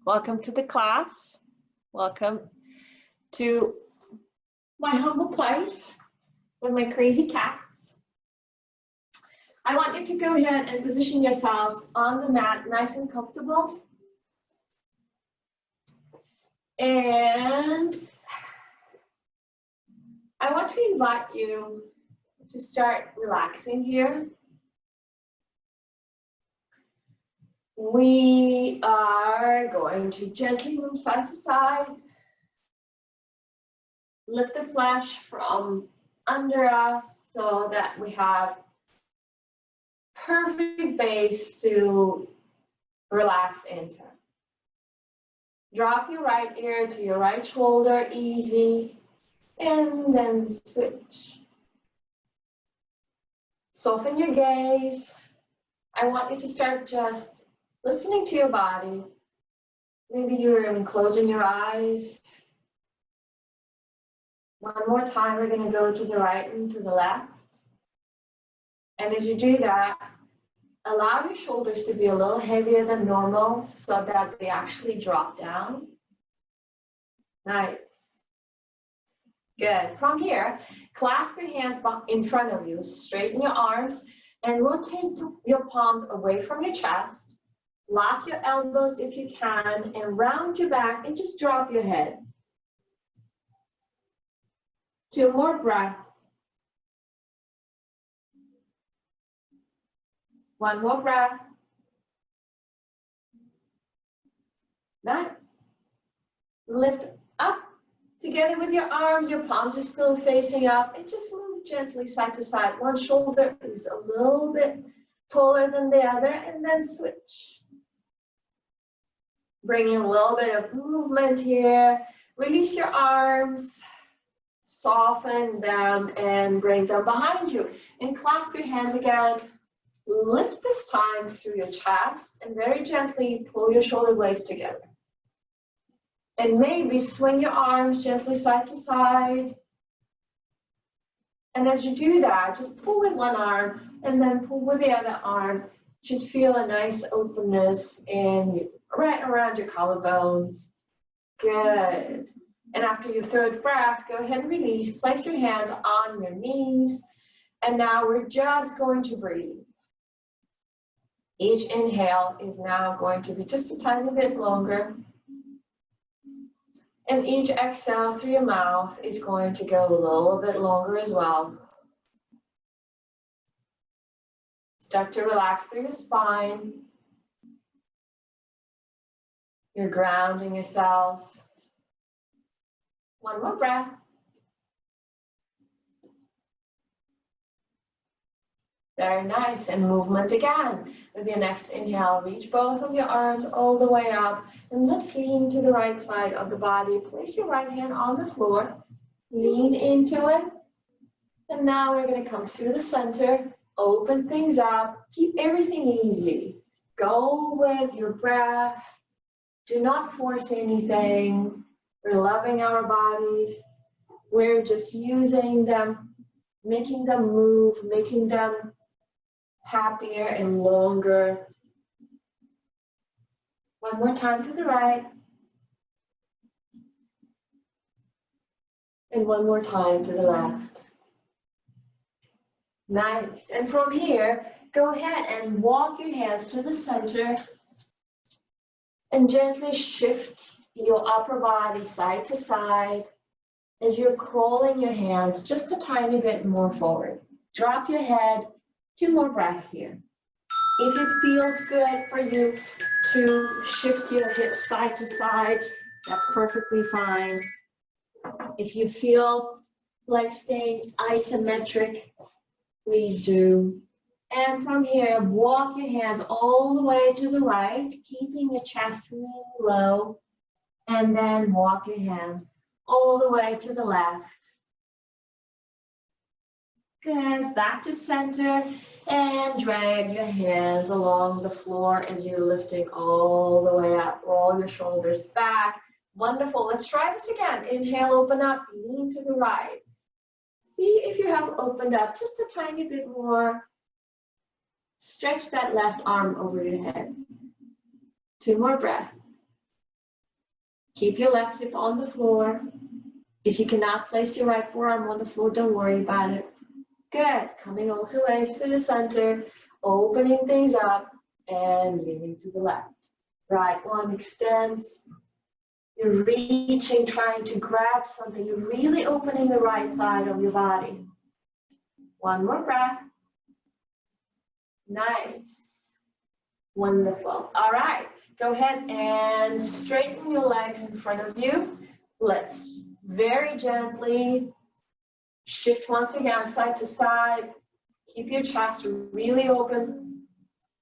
Welcome to the class. Welcome to my humble place with my crazy cats. I want you to go ahead and position yourselves on the mat, nice and comfortable. And I want to invite you to start relaxing here. We are going to gently move side to side. Lift the flesh from under us so that we have perfect base to relax into. Drop your right ear to your right shoulder, easy, and then switch. Soften your gaze. I want you to start just listening to your body. Maybe you're closing your eyes. One more time, we're going to go to the right and to the left. And as you do that, allow your shoulders to be a little heavier than normal so that they actually drop down. Nice. Good. From here, clasp your hands in front of you, straighten your arms, and rotate your palms away from your chest. Lock your elbows if you can, and round your back and just drop your head. 2 more breaths. 1 more breath. Nice. Lift up together with your arms. Your palms are still facing up, and just move gently side to side. One shoulder is a little bit taller than the other, and then switch. Bring in a little bit of movement here. Release your arms, soften them, and bring them behind you. And clasp your hands again. Lift this time through your chest, and very gently pull your shoulder blades together. And maybe swing your arms gently side to side. And as you do that, just pull with one arm, and then pull with the other arm. You should feel a nice openness in right around your collarbones. Good. And after your 3rd breath, go ahead and release. Place your hands on your knees. And now we're just going to breathe. Each inhale is now going to be just a tiny bit longer. And each exhale through your mouth is going to go a little bit longer as well. Start to relax through your spine. You're grounding yourselves. 1 more breath. Very nice. And movement again. With your next inhale, reach both of your arms all the way up. And let's lean to the right side of the body. Place your right hand on the floor. Lean into it. And now we're going to come through the center. Open things up. Keep everything easy. Go with your breath. Do not force anything. We're loving our bodies. We're just using them, making them move, making them happier and longer. 1 more time to the right. And 1 more time to the left. Nice. And from here, go ahead and walk your hands to the center. And gently shift your upper body side to side as you're crawling your hands just a tiny bit more forward. Drop your head. 2 more breaths here. If it feels good for you to shift your hips side to side, that's perfectly fine. If you feel like staying isometric, please do. And from here, walk your hands all the way to the right, keeping your chest really low. And then walk your hands all the way to the left. Good. Back to center. And drag your hands along the floor as you're lifting all the way up. Roll your shoulders back. Wonderful. Let's try this again. Inhale, open up, lean to the right. See if you have opened up just a tiny bit more. Stretch that left arm over your head. 2 more breaths. Keep your left hip on the floor. If you cannot place your right forearm on the floor, don't worry about it. Good. Coming all the way to the center, opening things up and leaning to the left. Right arm extends. You're reaching, trying to grab something. You're really opening the right side of your body. One more breath. Nice. Wonderful. All right. Go ahead and straighten your legs in front of you. Let's very gently shift once again side to side. Keep your chest really open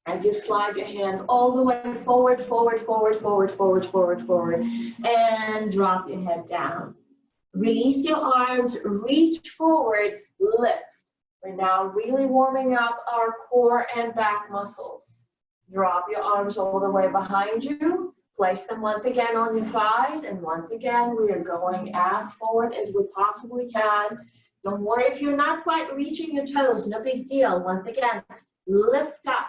as you slide your hands all the way forward, forward, forward, forward, forward, forward, forward, and drop your head down. Release your arms, reach forward, lift. We're now really warming up our core and back muscles. Drop your arms all the way behind you. Place them once again on your thighs, and once again, we are going as forward as we possibly can. Don't worry if you're not quite reaching your toes, no big deal. Once again, lift up.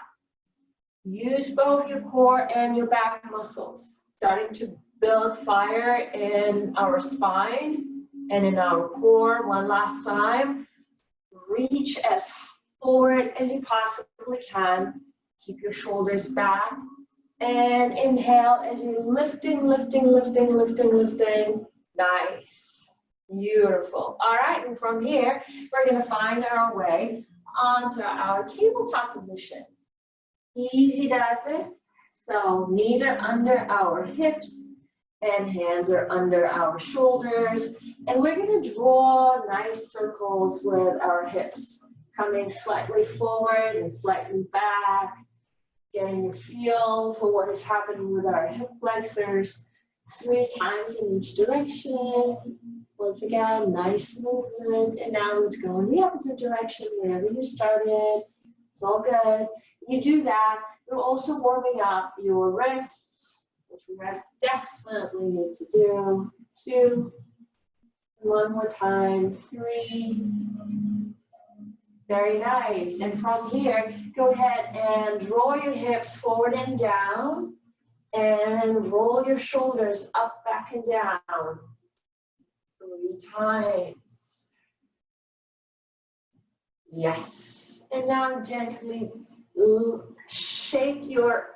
Use both your core and your back muscles. Starting to build fire in our spine and in our core. One last time. Reach as forward as you possibly can. Keep your shoulders back. And inhale as you're lifting, lifting, lifting, lifting, lifting. Nice. Beautiful. All right, and from here, we're going to find our way onto our tabletop position. Easy does it. So knees are under our hips and hands are under our shoulders. And we're going to draw nice circles with our hips, coming slightly forward and slightly back. Getting a feel for what is happening with our hip flexors 3 times in each direction. Once again, nice movement. And now let's go in the opposite direction, wherever you started. It's all good. You do that. You're also warming up your wrists, which we definitely need to do. 2. One more time. 3. Very nice. And from here, go ahead and draw your hips forward and down and roll your shoulders up, back, and down 3 times. Yes. And now gently shake your,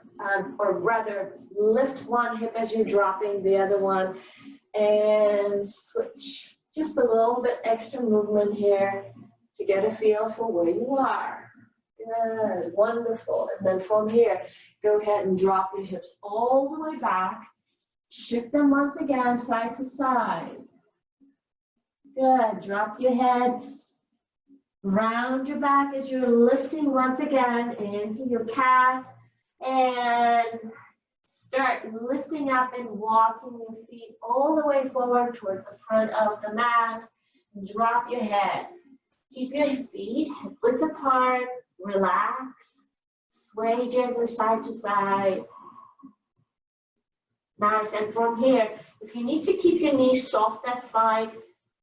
or rather lift one hip as you're dropping the other one and switch. Just a little bit extra movement here to get a feel for where you are. Good, wonderful. And then from here, go ahead and drop your hips all the way back. Shift them once again, side to side. Good, drop your head. Round your back as you're lifting once again into your cat. And start lifting up and walking your feet all the way forward toward the front of the mat. Drop your head. Keep your feet hip width apart, relax, sway gently side to side. Nice, and from here, if you need to keep your knees soft, that's fine.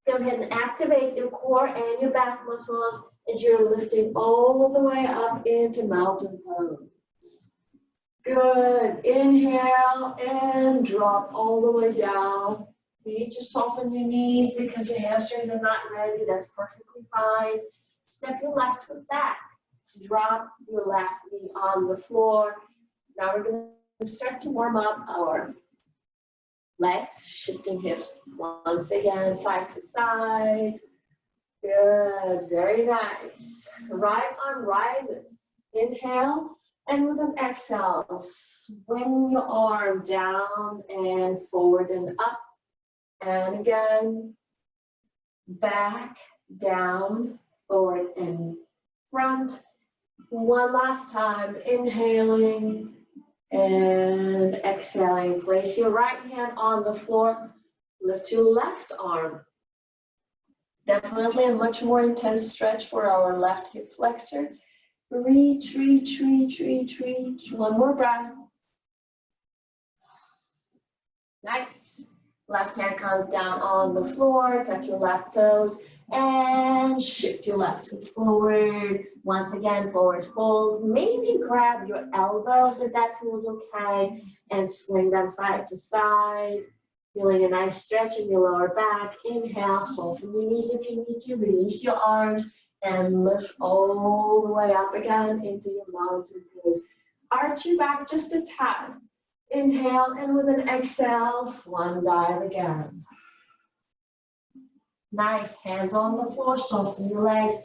Go ahead and activate your core and your back muscles as you're lifting all the way up into mountain pose. Good, inhale and drop all the way down. You need to soften your knees because your hamstrings are not ready. That's perfectly fine. Step your left foot back. Drop your left knee on the floor. Now we're going to start to warm up our legs, shifting hips once again, side to side. Good, very nice. Right arm rises. Inhale, and with an exhale, swing your arm down and forward and up. And again, back, down, forward, and front. One last time, inhaling and exhaling. Place your right hand on the floor. Lift your left arm. Definitely a much more intense stretch for our left hip flexor. Reach, reach, reach, reach, reach. One more breath. Nice. Left hand comes down on the floor, tuck your left toes, and shift your left foot forward. Once again, forward fold. Maybe grab your elbows if that feels okay, and swing them side to side. Feeling a nice stretch in your lower back. Inhale, soften your knees if you need to. Release your arms and lift all the way up again into your mountain pose. Arch your back just a tad. Inhale, and with an exhale, swan dive again. Nice, hands on the floor, soften your legs.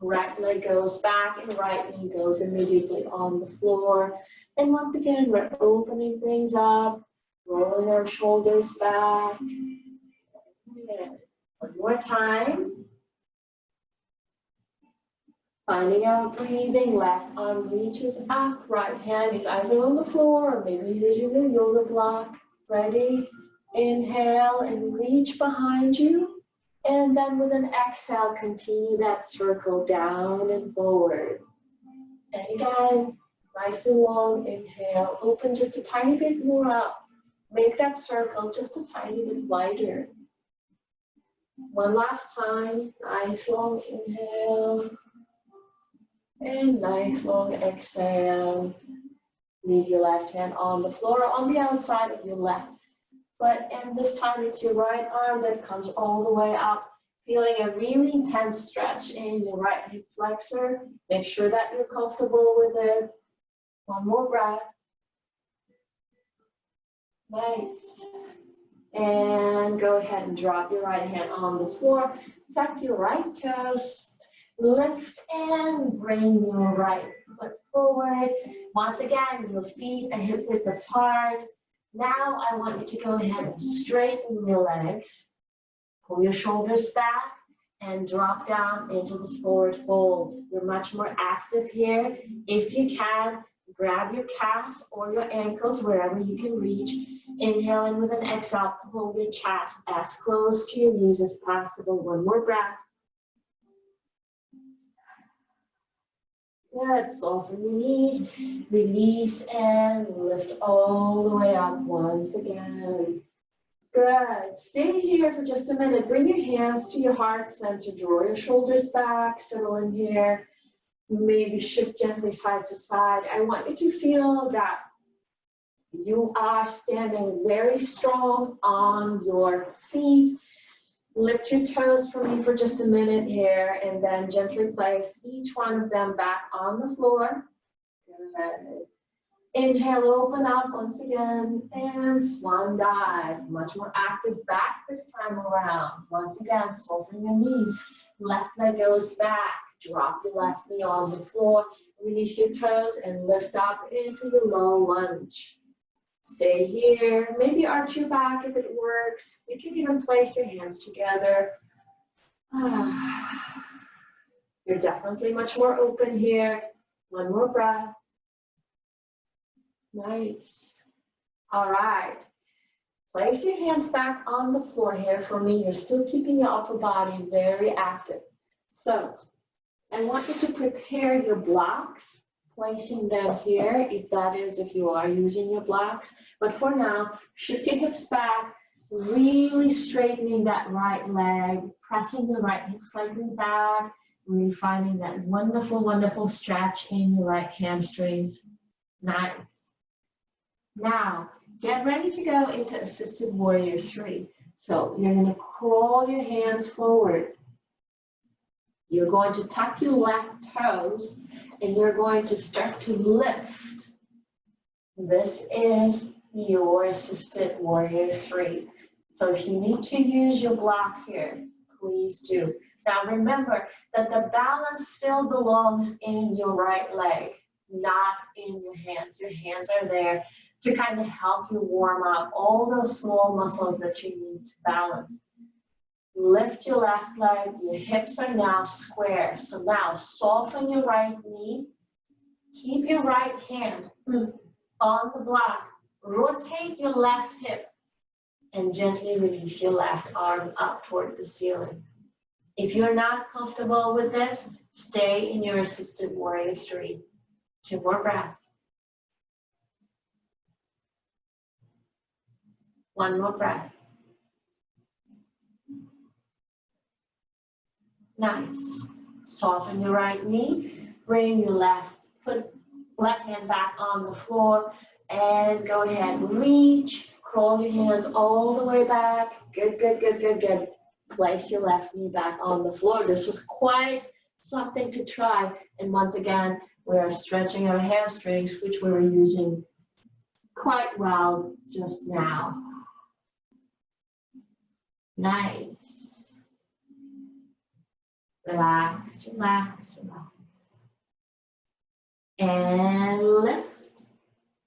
Right leg goes back and right knee goes immediately on the floor. And once again, we're opening things up, rolling our shoulders back. Good. One more time. Finding out breathing, left arm reaches up, right hand is either on the floor or maybe using the yoga block. Ready? Inhale and reach behind you. And then with an exhale, continue that circle down and forward. And again, nice and long, inhale, open just a tiny bit more up. Make that circle just a tiny bit wider. One last time, nice long inhale. And nice long exhale. Leave your left hand on the floor or on the outside of your left foot. And this time it's your right arm that comes all the way up. Feeling a really intense stretch in your right hip flexor. Make sure that you're comfortable with it. One more breath. Nice. And go ahead and drop your right hand on the floor. Tuck your right toes. Lift and bring your right foot forward. Once again, your feet are hip width apart. Now I want you to go ahead and straighten your legs. Pull your shoulders back and drop down into this forward fold. You're much more active here. If you can, grab your calves or your ankles wherever you can reach. Inhale and with an exhale, pull your chest as close to your knees as possible. One more breath. Good, soften your knees, release and lift all the way up once again. Good, stay here for just a minute. Bring your hands to your heart center, draw your shoulders back, settle in here. Maybe shift gently side to side. I want you to feel that you are standing very strong on your feet. Lift your toes for me for just a minute here, and then gently place each one of them back on the floor. Good. Inhale, open up once again, and swan dive. Much more active back this time around. Once again, soften your knees. Left leg goes back. Drop your left knee on the floor. Release your toes and lift up into the low lunge. Stay here, maybe arch your back if it works. You can even place your hands together. You're definitely much more open here. One more breath. Nice. All right. Place your hands back on the floor here for me. You're still keeping your upper body very active. So I want you to prepare your blocks. Placing them here, if you are using your blocks. But for now, shift your hips back, really straightening that right leg, pressing the right hip slightly back, really finding that wonderful, wonderful stretch in your right hamstrings. Nice. Now, get ready to go into Assisted Warrior 3. So you're going to crawl your hands forward. You're going to tuck your left toes and you're going to start to lift. This is your Assisted Warrior 3. So if you need to use your block here, please do. Now remember that the balance still belongs in your right leg, not in your hands. Your hands are there to kind of help you warm up all those small muscles that you need to balance. Lift your left leg, your hips are now square. So now soften your right knee, keep your right hand on the block, rotate your left hip, and gently release your left arm up toward the ceiling. If you're not comfortable with this, stay in your Assisted Warrior 3. 2 more breaths. 1 more breath. Nice. Soften your right knee. Bring your left hand back on the floor. And go ahead, reach Crawl your hands all the way back. Good, good, good, good, good. Place your left knee back on the floor. This was quite something to try. And once again, we are stretching our hamstrings, which we were using quite well just now. Nice. Relax, relax, relax. And lift.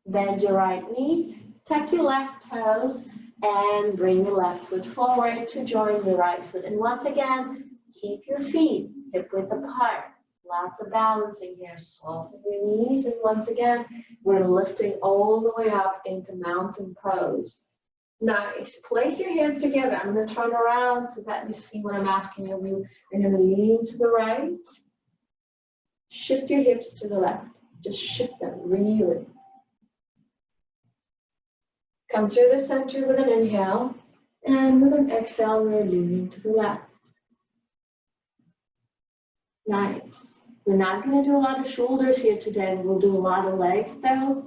Bend your right knee. Tuck your left toes and bring your left foot forward to join the right foot. And once again, keep your feet hip width apart. Lots of balancing here. Soften your knees. And once again, we're lifting all the way up into mountain pose. Nice. Place your hands together. I'm going to turn around so that you see what I'm asking of you. I'm going to lean to the right. Shift your hips to the left. Just shift them, really. Come through the center with an inhale, and with an exhale, we're leaning to the left. Nice. We're not going to do a lot of shoulders here today. We'll do a lot of legs though.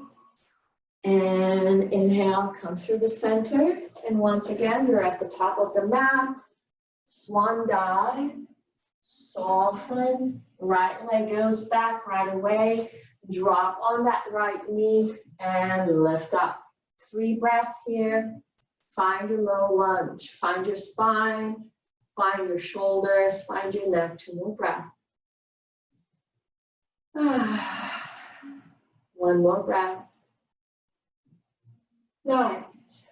And inhale, come through the center. And once again, you're at the top of the mat. Swan dive. Soften. Right leg goes back right away. Drop on that right knee and lift up. 3 breaths here. Find your low lunge. Find your spine. Find your shoulders. Find your neck. 2 more breaths. One more breath. Nice.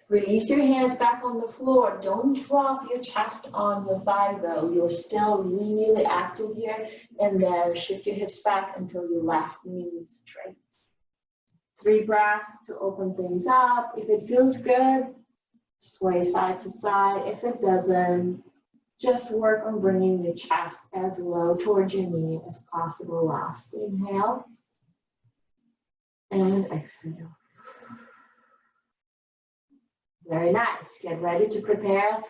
Release your hands back on the floor. Don't drop your chest on the thigh though. You're still really active here. And then shift your hips back until your left knee is straight. 3 breaths to open things up. If it feels good, sway side to side. If it doesn't, just work on bringing your chest as low towards your knee as possible. Last inhale and exhale. Very nice. Get ready to prepare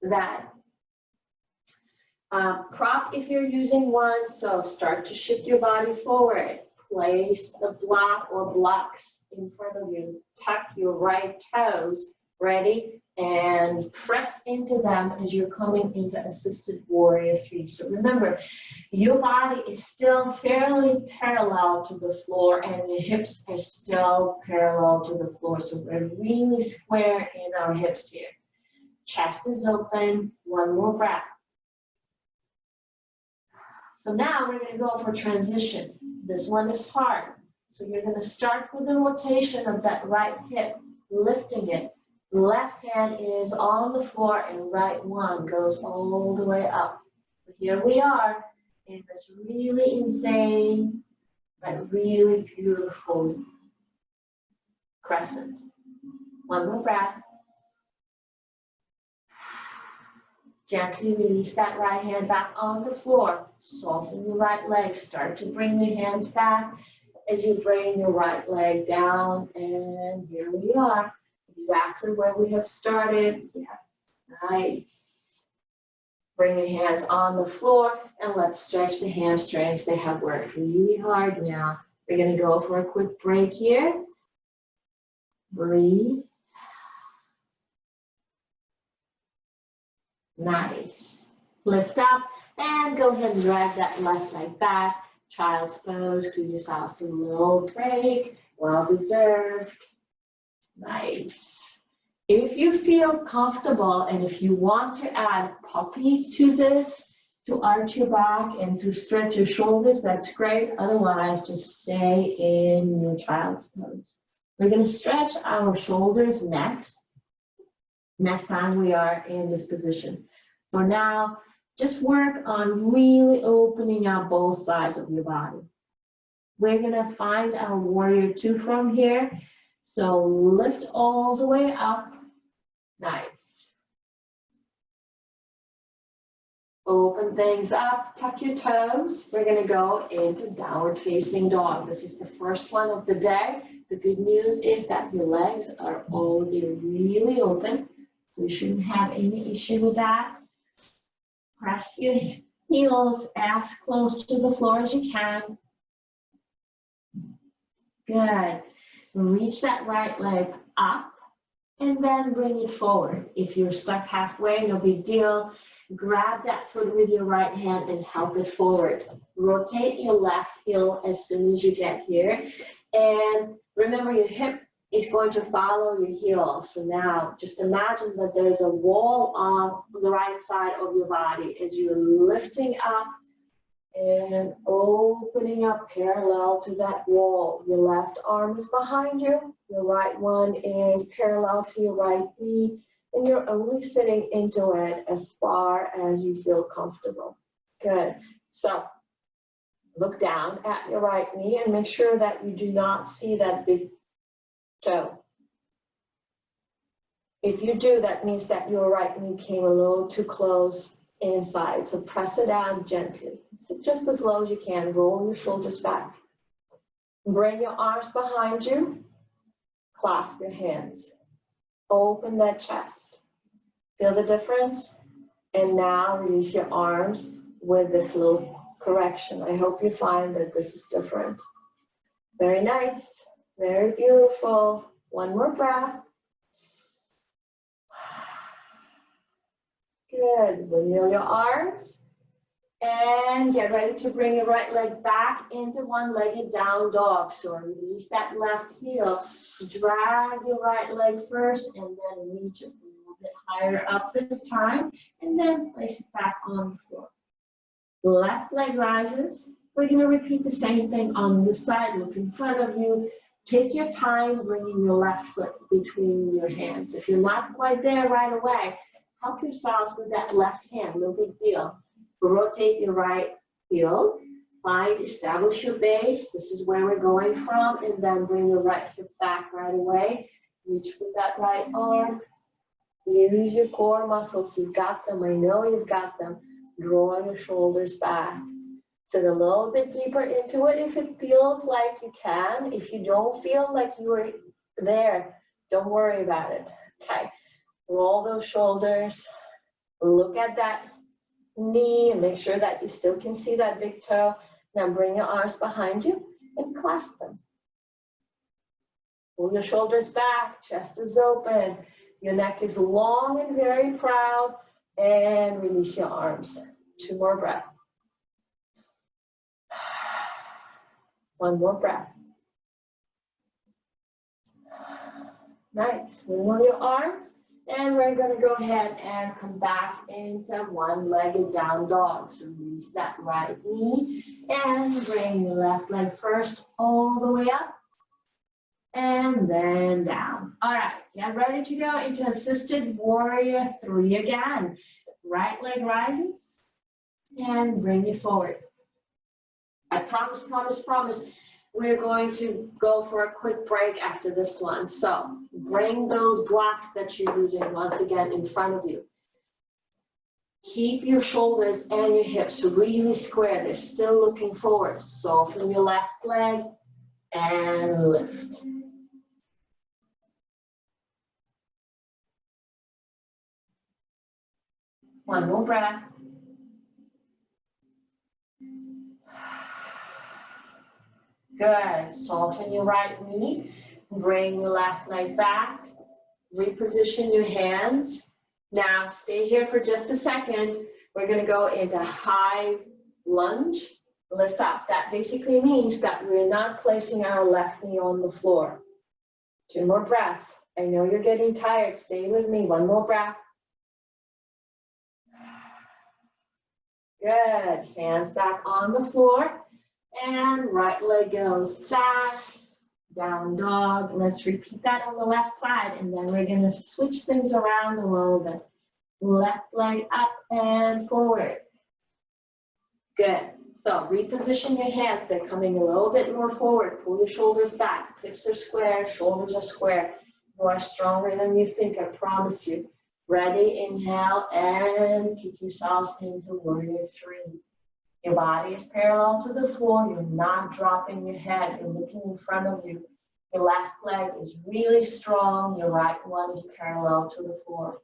that prop if you're using one. So start to shift your body forward. Place the block or blocks in front of you. Tuck your right toes. Ready? And press into them as you're coming into assisted warrior 3. So remember, your body is still fairly parallel to the floor and your hips are still parallel to the floor. So we're really square in our hips here. Chest is open. 1 more breath. So now we're going to go for transition. This one is hard. So you're going to start with the rotation of that right hip, lifting it. Left hand is on the floor and right one goes all the way up. So here we are in this really insane but really beautiful crescent. 1 more breath. Gently release that right hand back on the floor. Soften your right leg. Start to bring your hands back as you bring your right leg down. And here we are. Exactly where we have started. Yes, nice. Bring your hands on the floor and let's stretch the hamstrings. They have worked really hard now. We're going to go for a quick break here. Breathe. Nice. Lift up and go ahead and drag that left leg back. Child's pose. Give yourself a little break. Well deserved. Nice. If you feel comfortable and if you want to add puppy to this, to arch your back and to stretch your shoulders, that's great. Otherwise, just stay in your child's pose. We're going to stretch our shoulders next time we are in this position. For now, just work on really opening up both sides of your body. We're going to find our warrior 2 from here. So lift all the way up. Nice. Open things up, tuck your toes. We're going to go into downward facing dog. This is the first one of the day. The good news is that your legs are already really open. So you shouldn't have any issue with that. Press your heels as close to the floor as you can. Good. Reach that right leg up and then bring it forward. If you're stuck halfway, no big deal. Grab that foot with your right hand and help it forward. Rotate your left heel as soon as you get here. And remember, your hip is going to follow your heel. So now just imagine that there's a wall on the right side of your body as you're lifting up and opening up parallel to that wall. Your left arm is behind you. Your right one is parallel to your right knee. And you're only sitting into it as far as you feel comfortable. Good. So look down at your right knee and make sure that you do not see that big toe. If you do, that means that your right knee came a little too close inside. So press it down gently. So just as low as you can. Roll your shoulders back. Bring your arms behind you. Clasp your hands. Open that chest. Feel the difference? And now release your arms with this little correction. I hope you find that this is different. Very nice. Very beautiful. One more breath. Good. Windmill your arms. And get ready to bring your right leg back into one-legged down dog. So release that left heel. Drag your right leg first and then reach it a little bit higher up this time. And then place it back on the floor. Left leg rises. We're going to repeat the same thing on this side. Look in front of you. Take your time bringing your left foot between your hands. If you're not quite there right away, help yourselves with that left hand. No big deal. Rotate your right heel. Establish your base. This is where we're going from. And then bring your right hip back right away. Reach with that right arm. Use your core muscles. You've got them. I know you've got them. Draw your shoulders back. Sit a little bit deeper into it if it feels like you can. If you don't feel like you are there, don't worry about it. Okay. Roll those shoulders. Look at that knee and make sure that you still can see that big toe. Now bring your arms behind you and clasp them. Pull your shoulders back, chest is open, your neck is long and very proud, and release your arms. 2 more breaths. One more breath. Nice. Wiggle your arms. And we're going to go ahead and come back into one-legged down dog. So release that right knee and bring your left leg first all the way up and then down. All right, get ready to go into assisted warrior 3 again. Right leg rises and bring it forward. I promise, we're going to go for a quick break after this one. So bring those blocks that you're using once again in front of you. Keep your shoulders and your hips really square. They're still looking forward. Soften your left leg and lift. One more breath. Good. Soften your right knee. Bring your left leg back. Reposition your hands. Now stay here for just a second. We're going to go into high lunge. Lift up. That basically means that we're not placing our left knee on the floor. 2 more breaths. I know you're getting tired. Stay with me. 1 more breath. Good. Hands back on the floor. And right leg goes back, down dog. Let's repeat that on the left side. And then we're going to switch things around a little bit. Left leg up and forward. Good. So reposition your hands. They're coming a little bit more forward. Pull your shoulders back. Hips are square, shoulders are square. You are stronger than you think, I promise you. Ready, inhale, and kick yourselves into warrior 3. Your body is parallel to the floor. You're not dropping your head. You're looking in front of you. Your left leg is really strong. Your right one is parallel to the floor.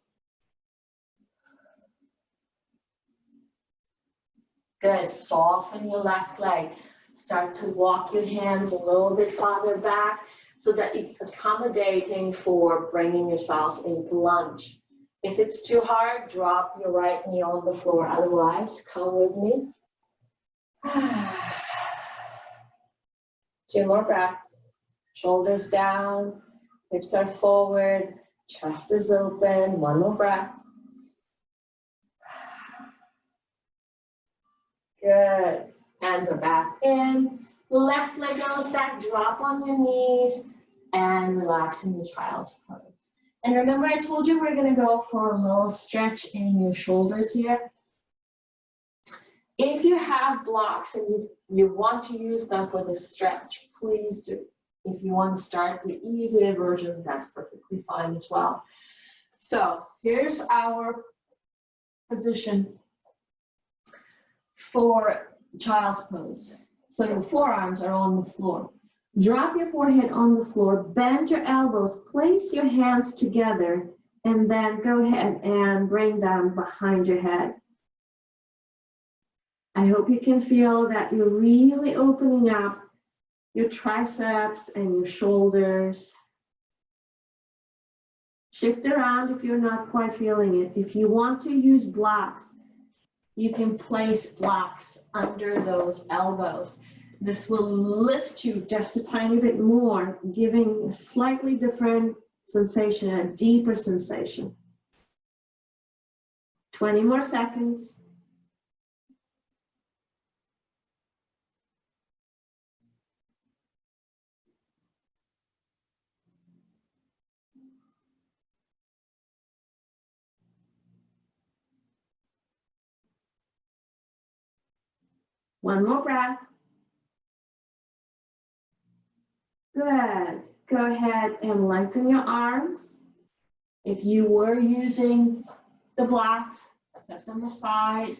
Good. Soften your left leg. Start to walk your hands a little bit farther back. so that it's accommodating for bringing yourselves into lunge. If it's too hard, drop your right knee on the floor. Otherwise, come with me. 2 more breaths. Shoulders down, hips are forward, chest is open. 1 more breath. Good. Hands are back in. Left leg goes back, drop on your knees, and relax in your child's pose. And remember, I told you we're gonna go for a little stretch in your shoulders here. If you have blocks and you want to use them for the stretch, please do. If you want to start the easier version, that's perfectly fine as well. So here's our position for child's pose. So your forearms are on the floor. Drop your forehead on the floor, bend your elbows, place your hands together, and then go ahead and bring them behind your head. I hope you can feel that you're really opening up your triceps and your shoulders. Shift around if you're not quite feeling it. If you want to use blocks, you can place blocks under those elbows. This will lift you just a tiny bit more, giving a slightly different sensation, a deeper sensation. 20 more seconds. One more breath. Good. Go ahead and lengthen your arms. If you were using the blocks, set them aside.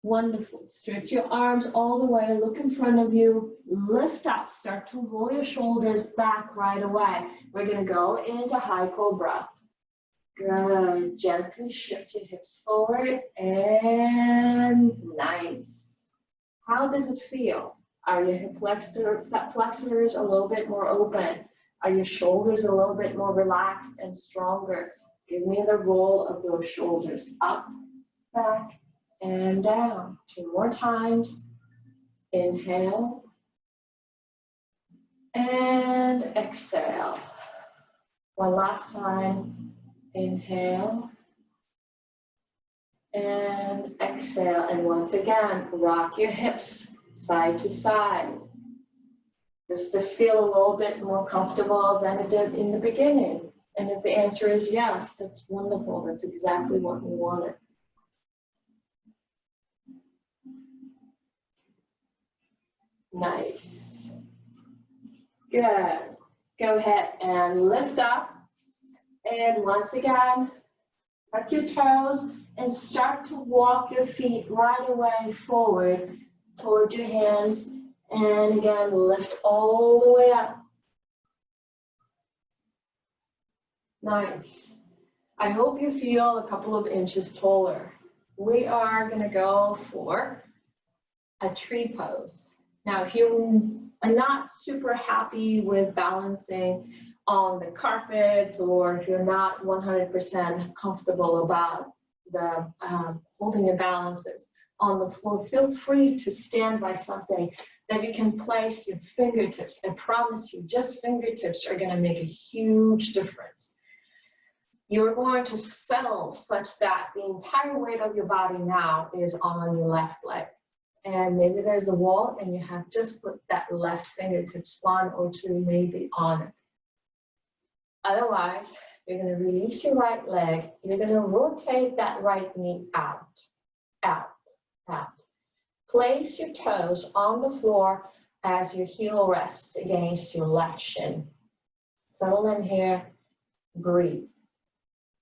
Wonderful. Stretch your arms all the way. Look in front of you. Lift up. Start to roll your shoulders back right away. We're going to go into high cobra. Good. Gently shift your hips forward. And nice. How does it feel? Are your hip flexors a little bit more open? Are your shoulders a little bit more relaxed and stronger? Give me the roll of those shoulders. Up, back, and down. 2 more times. Inhale. And exhale. One last time. Inhale. And exhale. And once again, rock your hips side to side. Does this feel a little bit more comfortable than it did in the beginning? And if the answer is yes, that's wonderful. That's exactly what we wanted. Nice. Good. Go ahead and lift up. And once again, tuck your toes and start to walk your feet right away forward toward your hands. And again, lift all the way up. Nice. I hope you feel a couple of inches taller. We are going to go for a tree pose. Now, if you are not super happy with balancing on the carpet, or if you're not 100% comfortable about the holding your balances on the floor, feel free to stand by something that you can place your fingertips. I promise you, just fingertips are going to make a huge difference. You're going to settle such that the entire weight of your body now is on your left leg. And maybe there's a wall and you have just put that left fingertips, 1 or 2 maybe on it. Otherwise, you're going to release your right leg. You're going to rotate that right knee out, out, out. Place your toes on the floor as your heel rests against your left shin. Settle in here, breathe.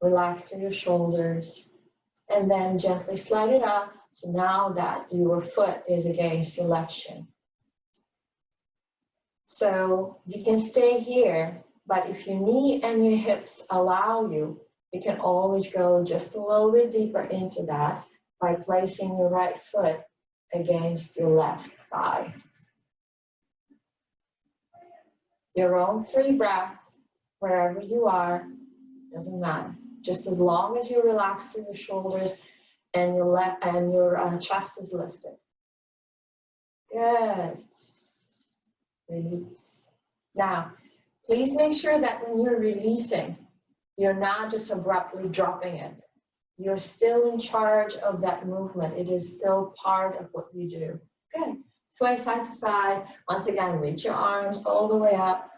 Relax through your shoulders, and then gently slide it up. So now that your foot is against your left shin. So you can stay here, but if your knee and your hips allow you, you can always go just a little bit deeper into that by placing your right foot against your left thigh. Your own 3 breaths, wherever you are, doesn't matter. Just as long as you relax through your shoulders and your chest is lifted. Good. Release. Now, please make sure that when you're releasing, you're not just abruptly dropping it. You're still in charge of that movement. It is still part of what you do. Good. Sway side to side. Once again, reach your arms all the way up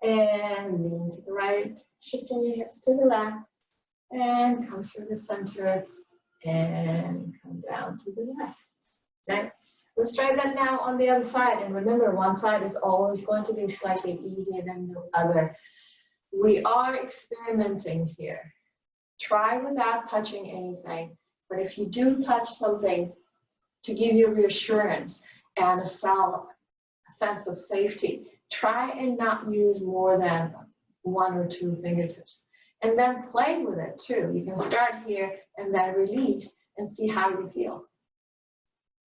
and lean to the right, shifting your hips to the left, and come through the center and come down to the left. Next, let's try that now on the other side. And remember, one side is always going to be slightly easier than the other. We are experimenting here. Try without touching anything, but if you do touch something to give you reassurance and a sense of safety, try and not use more than 1 or 2 fingertips. And then play with it too. You can start here and then release and see how you feel.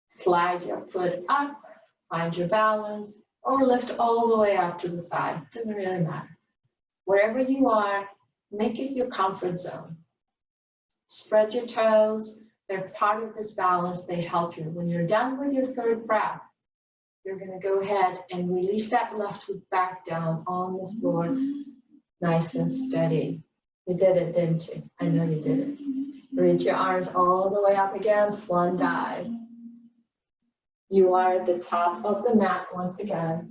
Slide your foot up, find your balance, or lift all the way up to the side. Doesn't really matter. Wherever you are, make it your comfort zone. Spread your toes. They're part of this balance. They help you. When you're done with your 3rd breath, you're going to go ahead and release that left foot back down on the floor, nice and steady. You did it, didn't you? I know you did it. Reach your arms all the way up again, swan dive. You are at the top of the mat once again.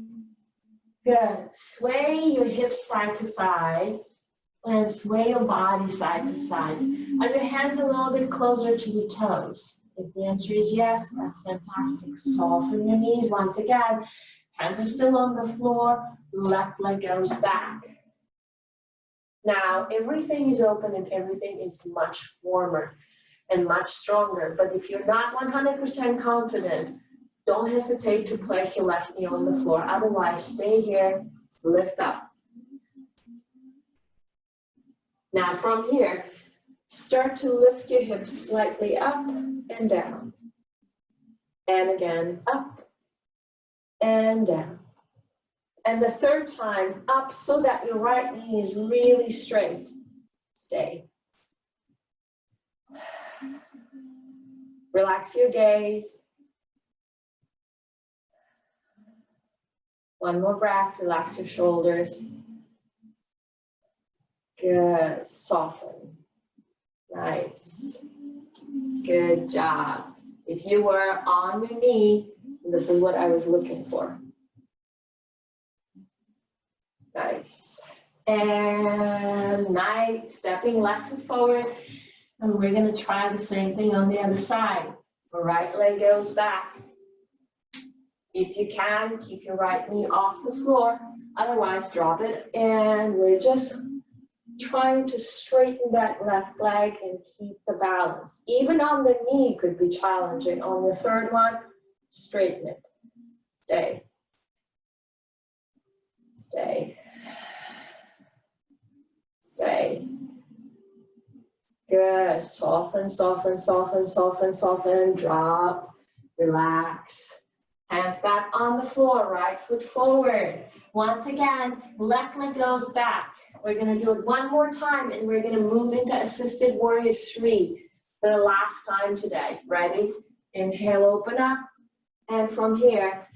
Good. Sway your hips side to side and sway your body side to side. Are your hands a little bit closer to your toes? If the answer is yes, that's fantastic. Soften your knees once again. Hands are still on the floor. Left leg goes back. Now, everything is open and everything is much warmer and much stronger. But if you're not 100% confident, don't hesitate to place your left knee on the floor. Otherwise, stay here, lift up. Now, from here, start to lift your hips slightly up and down. And again, up and down. And the 3rd time, up so that your right knee is really straight. Stay. Relax your gaze. One more breath, relax your shoulders. Good, soften. Nice. Good job. If you were on your knee, this is what I was looking for. Nice. And nice, stepping left foot forward. And we're going to try the same thing on the other side. The right leg goes back. If you can, keep your right knee off the floor. Otherwise, drop it. And we're just trying to straighten that left leg and keep the balance. Even on the knee could be challenging. On the 3rd one, straighten it. Stay. Stay. Stay. Good. Soften, soften, soften, soften, soften. Drop. Relax. Hands back on the floor. Right foot forward. Once again, left leg goes back. We're going to do it one more time, and we're going to move into Assisted Warrior 3 for the last time today. Ready? Inhale, open up. And from here,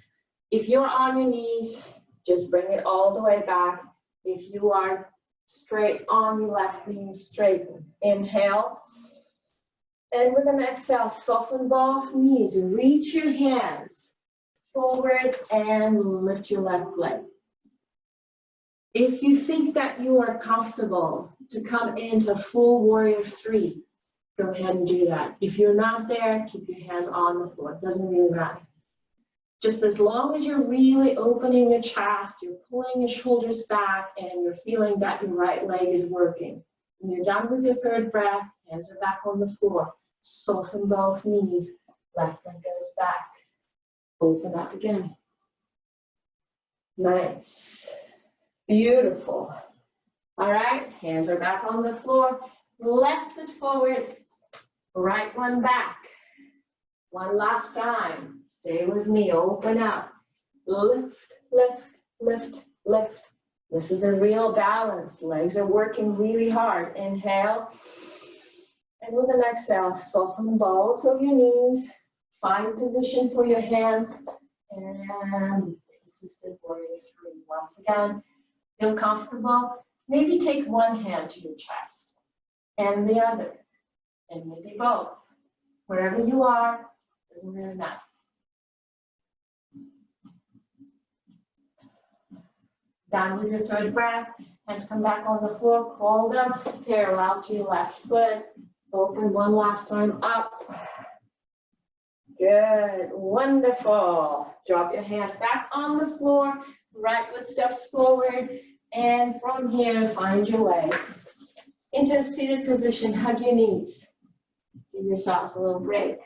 if you're on your knees, just bring it all the way back. If you are straight on your left knee, straighten. Inhale. And with an exhale, soften both knees. Reach your hands forward and lift your left leg. If you think that you are comfortable to come into full Warrior 3, go ahead and do that. If you're not there, keep your hands on the floor. It doesn't really matter. Just as long as you're really opening your chest, you're pulling your shoulders back, and you're feeling that your right leg is working. When you're done with your 3rd breath, hands are back on the floor. Soften both knees. Left leg goes back. Open up again. Nice. Beautiful. All right, hands are back on the floor. Left foot forward, right one back. One last time. Stay with me, open up. Lift, lift, lift, lift. This is a real balance. Legs are working really hard. Inhale. And with an exhale, soften both of your knees. Find position for your hands. And assisted warrior 3. Once again, feel comfortable. Maybe take one hand to your chest and the other. And maybe both. Wherever you are, doesn't really matter. Down with your third breath. Hands come back on the floor. Crawl them parallel to your left foot. Open one last time up. Good. Wonderful. Drop your hands back on the floor. Right foot steps forward. And from here, find your way into a seated position. Hug your knees. Give yourselves a little break.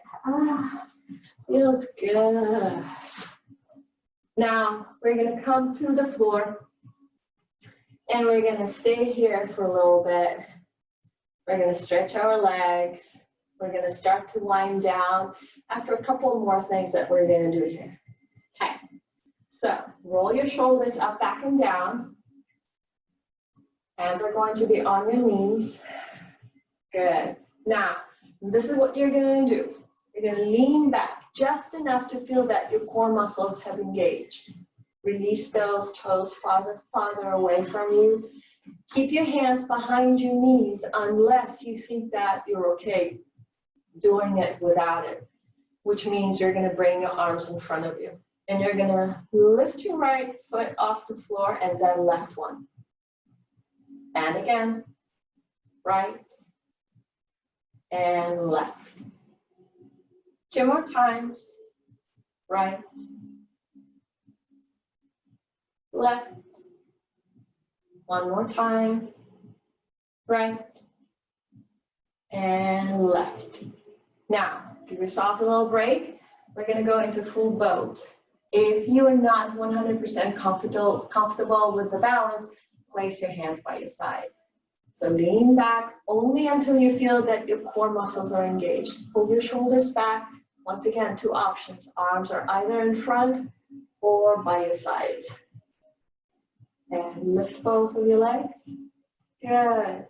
Feels good. Now, we're going to come through the floor. And we're going to stay here for a little bit. We're going to stretch our legs. We're going to start to wind down after a couple more things that we're going to do here. Okay. So, roll your shoulders up, back, and down. Hands are going to be on your knees. Good. Now, this is what you're going to do. You're going to lean back just enough to feel that your core muscles have engaged. Release those toes farther away from you. Keep your hands behind your knees unless you think that you're okay doing it without it, which means you're going to bring your arms in front of you. And you're going to lift your right foot off the floor and then left one. And again, right and left. 2 more times, right, left. 1 more time, right, and left. Now, give yourselves a little break. We're going to go into full boat. If you are not 100% comfortable with the balance, place your hands by your side. So lean back only until you feel that your core muscles are engaged. Pull your shoulders back. Once again, 2 options. Arms are either in front or by your sides. And lift both of your legs. Good.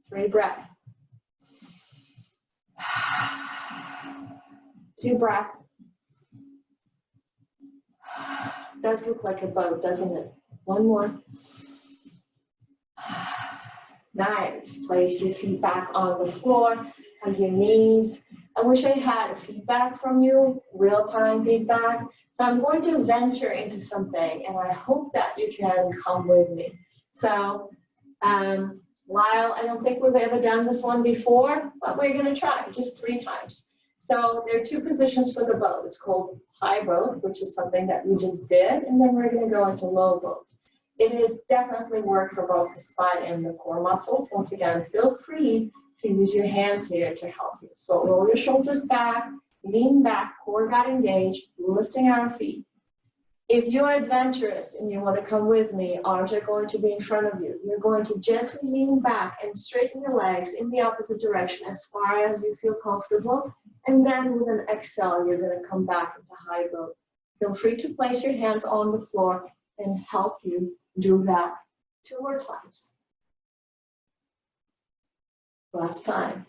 3 breaths. 2 breaths. Does look like a boat, doesn't it? 1 more. Nice. Place your feet back on the floor, hug your knees. I wish I had a feedback from you, real-time feedback. So I'm going to venture into something, and I hope that you can come with me. So while I don't think we've ever done this one before, but we're going to try just 3 times. So there are 2 positions for the boat. It's called high boat, which is something that we just did, and then we're going to go into low boat. It has definitely worked for both the spine and the core muscles. Once again, feel free to use your hands here to help you. So roll your shoulders back, lean back, core got engaged, lifting our feet. If you're adventurous and you want to come with me, arms are going to be in front of you. You're going to gently lean back and straighten your legs in the opposite direction as far as you feel comfortable. And then with an exhale, you're going to come back into high boat. Feel free to place your hands on the floor and help you do that 2 more times. Last time.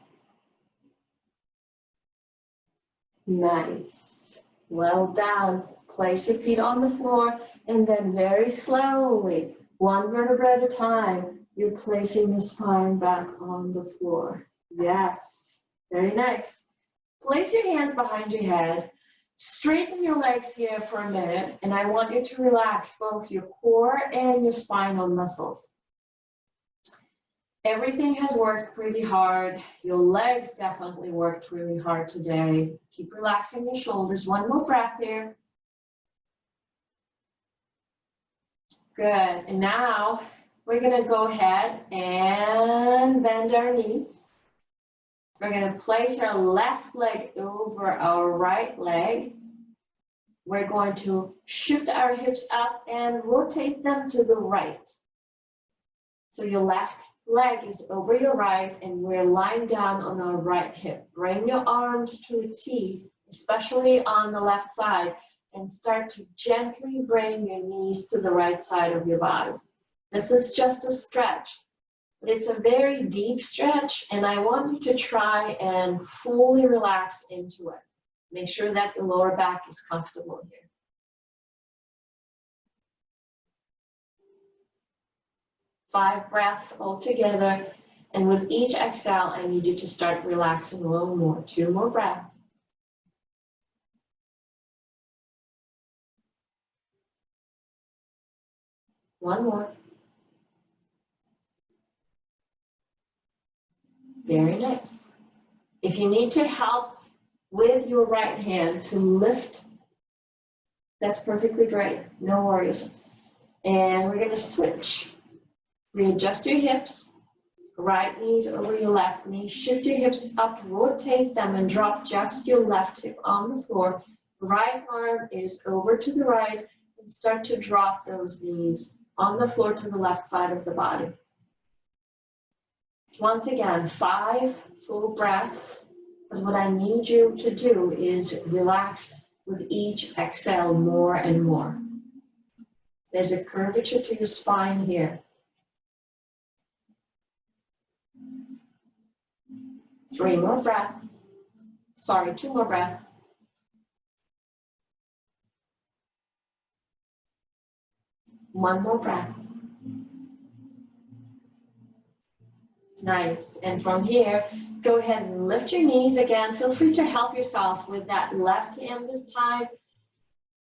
Nice. Well done. Place your feet on the floor and then very slowly, 1 vertebra at a time, you're placing your spine back on the floor. Yes. Very nice. Place your hands behind your head. Straighten your legs here for a minute, and I want you to relax both your core and your spinal muscles. Everything has worked pretty hard. Your legs definitely worked really hard today. Keep relaxing your shoulders. 1 more breath here. Good. And now we're going to go ahead and bend our knees. We're going to place our left leg over our right leg. We're going to shift our hips up and rotate them to the right. So your left leg is over your right, and we're lying down on our right hip. Bring your arms to a T, especially on the left side, and start to gently bring your knees to the right side of your body. This is just a stretch, but it's a very deep stretch, and I want you to try and fully relax into it. Make sure that the lower back is comfortable here. 5 breaths altogether, and with each exhale, I need you to start relaxing a little more. 2 more breaths. One more. Very nice. If you need to help with your right hand to lift, that's perfectly great. No worries. And we're going to switch. Readjust your hips. Right knees over your left knee. Shift your hips up, rotate them, and drop just your left hip on the floor. Right arm is over to the right, and start to drop those knees on the floor to the left side of the body. Once again, 5 full breaths. And what I need you to do is relax with each exhale more and more. There's a curvature to your spine here. 3 more breaths. Sorry, 2 more breaths. One more breath. Nice. And from here, go ahead and lift your knees again. Feel free to help yourselves with that left hand this time.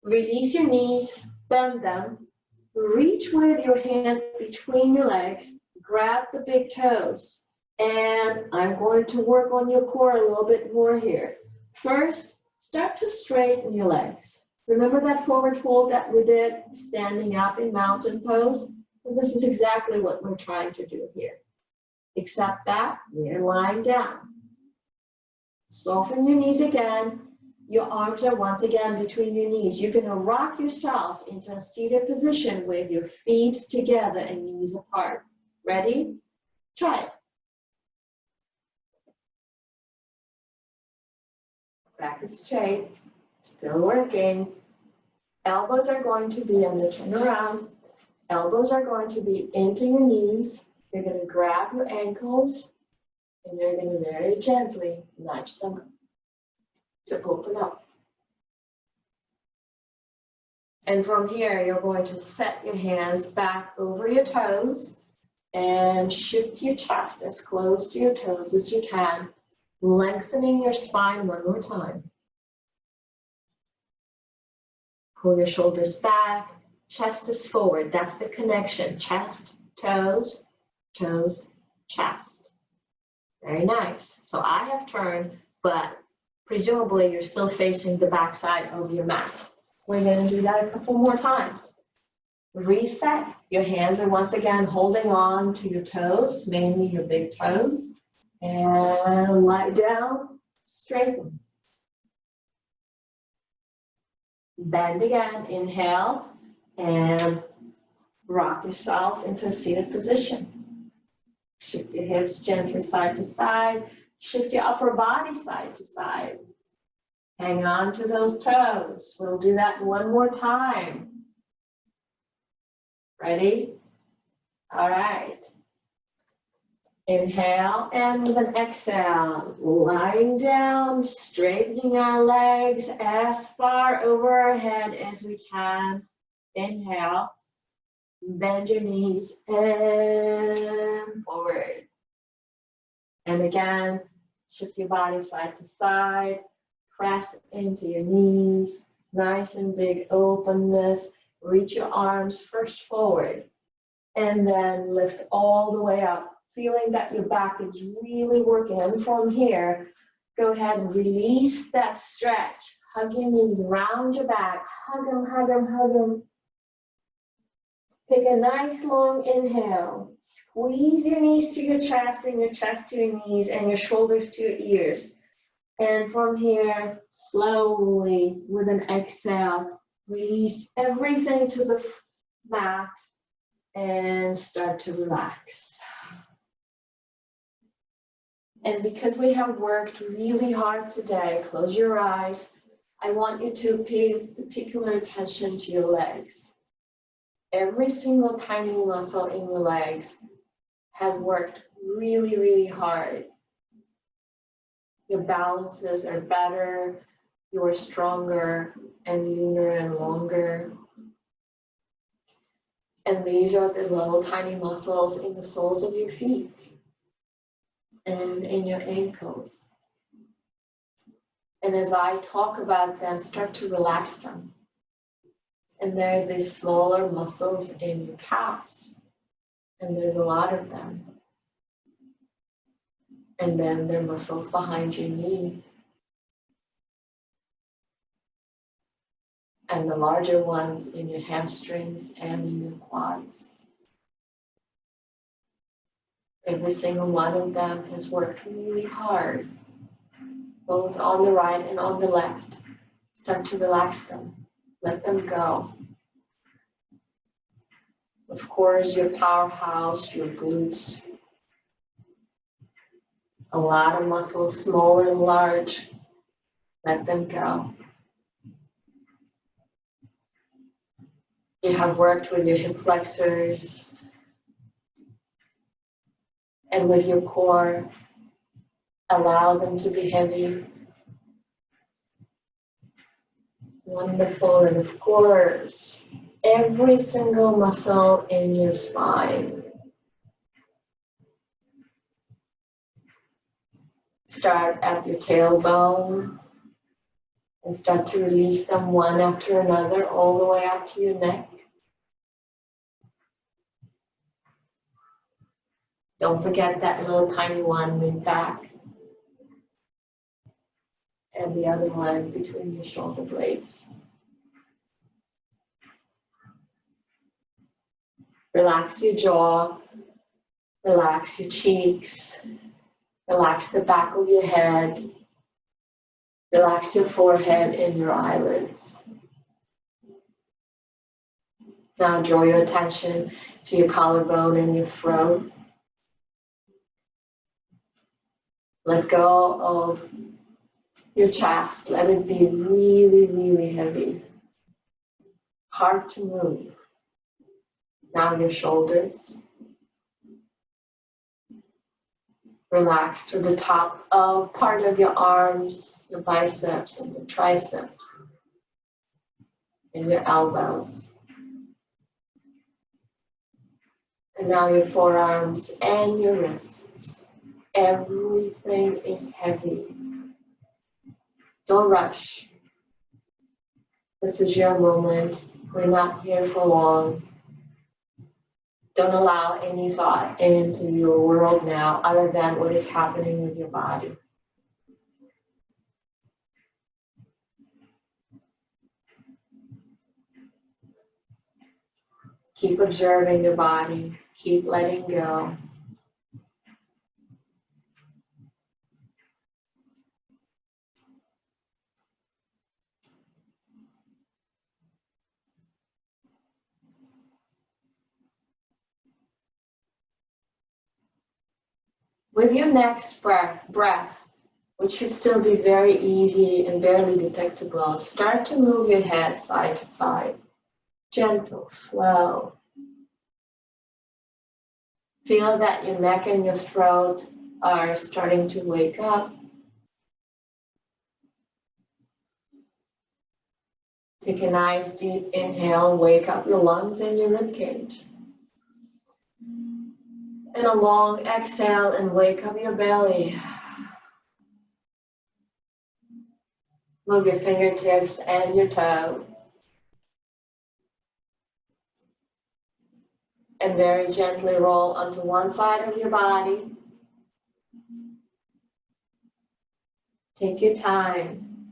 Release your knees, bend them. Reach with your hands between your legs. Grab the big toes. And I'm going to work on your core a little bit more here. First, start to straighten your legs. Remember that forward fold that we did standing up in mountain pose? And this is exactly what we're trying to do here. Except that we're lying down. Soften your knees again. Your arms are once again between your knees. You're going to rock yourselves into a seated position with your feet together and knees apart. Ready? Try it. Back is straight. Still working. Elbows are going to be on the turn around. Elbows are going to be into your knees. You're going to grab your ankles and you're going to very gently nudge them up to open up. And from here, you're going to set your hands back over your toes and shift your chest as close to your toes as you can, lengthening your spine one more time. Pull your shoulders back, chest is forward. That's the connection. Chest, toes, toes, chest. Very nice. So I have turned, but presumably you're still facing the back side of your mat. We're going to do that a couple more times. Reset. Your hands are once again holding on to your toes, mainly your big toes. And lie down, straighten. Bend again, inhale, and rock yourselves into a seated position. Shift your hips gently side to side. Shift your upper body side to side. Hang on to those toes. We'll do that one more time. Ready? All right. Inhale, and with an exhale, lying down, straightening our legs as far over our head as we can. Inhale, bend your knees and forward. And again, shift your body side to side, press into your knees, nice and big openness. Reach your arms first forward, and then lift all the way up. Feeling that your back is really working. And from here, go ahead and release that stretch. Hug your knees, round your back. Hug them, hug them, hug them. Take a nice long inhale. Squeeze your knees to your chest and your chest to your knees and your shoulders to your ears. And from here, slowly, with an exhale, release everything to the mat and start to relax. And because we have worked really hard today, close your eyes. I want you to pay particular attention to your legs. Every single tiny muscle in your legs has worked really, really hard. Your balances are better, you're stronger and leaner and longer. And these are the little tiny muscles in the soles of your feet and in your ankles. And as I talk about them, start to relax them. And there are these smaller muscles in your calves. And there's a lot of them. And then there are muscles behind your knee. And the larger ones in your hamstrings and in your quads. Every single one of them has worked really hard, both on the right and on the left. Start to relax them. Let them go. Of course, your powerhouse, your glutes. A lot of muscles, small and large. Let them go. You have worked with your hip flexors and with your core. Allow them to be heavy. Wonderful. And of course, every single muscle in your spine. Start at your tailbone and start to release them one after another all the way up to your neck. Don't forget that little tiny one mid back and the other one between your shoulder blades. Relax your jaw, relax your cheeks, relax the back of your head, relax your forehead and your eyelids. Now draw your attention to your collarbone and your throat. Let go of your chest. Let it be really, really heavy. Hard to move. Now your shoulders. Relax through the top of part of your arms, your biceps and your triceps, and your elbows. And now your forearms and your wrists. Everything is heavy. Don't rush. This is your moment. We're not here for long. Don't allow any thought into your world now other than what is happening with your body. Keep observing your body. Keep letting go. With your next breath, which should still be very easy and barely detectable, start to move your head side to side. Gentle, slow. Feel that your neck and your throat are starting to wake up. Take a nice deep inhale, wake up your lungs and your ribcage. And a long exhale and wake up your belly. Move your fingertips and your toes. And very gently roll onto one side of your body. Take your time.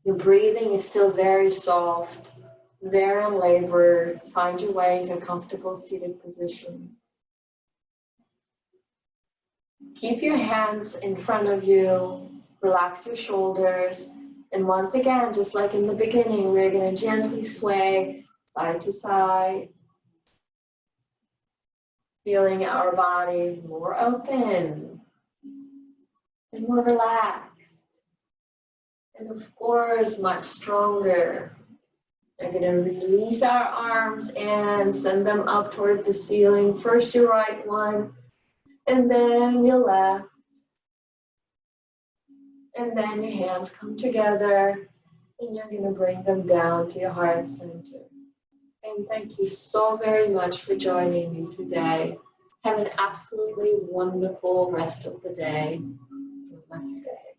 Your breathing is still very soft. There in labor, find your way to a comfortable seated position. Keep your hands in front of you, relax your shoulders, and once again, just like in the beginning, we're going to gently sway side to side, feeling our body more open and more relaxed. And of course, much stronger. We're going to release our arms and send them up toward the ceiling. First your right one, and then your left. And then your hands come together, and you're going to bring them down to your heart center. And thank you so very much for joining me today. Have an absolutely wonderful rest of the day. Namaste.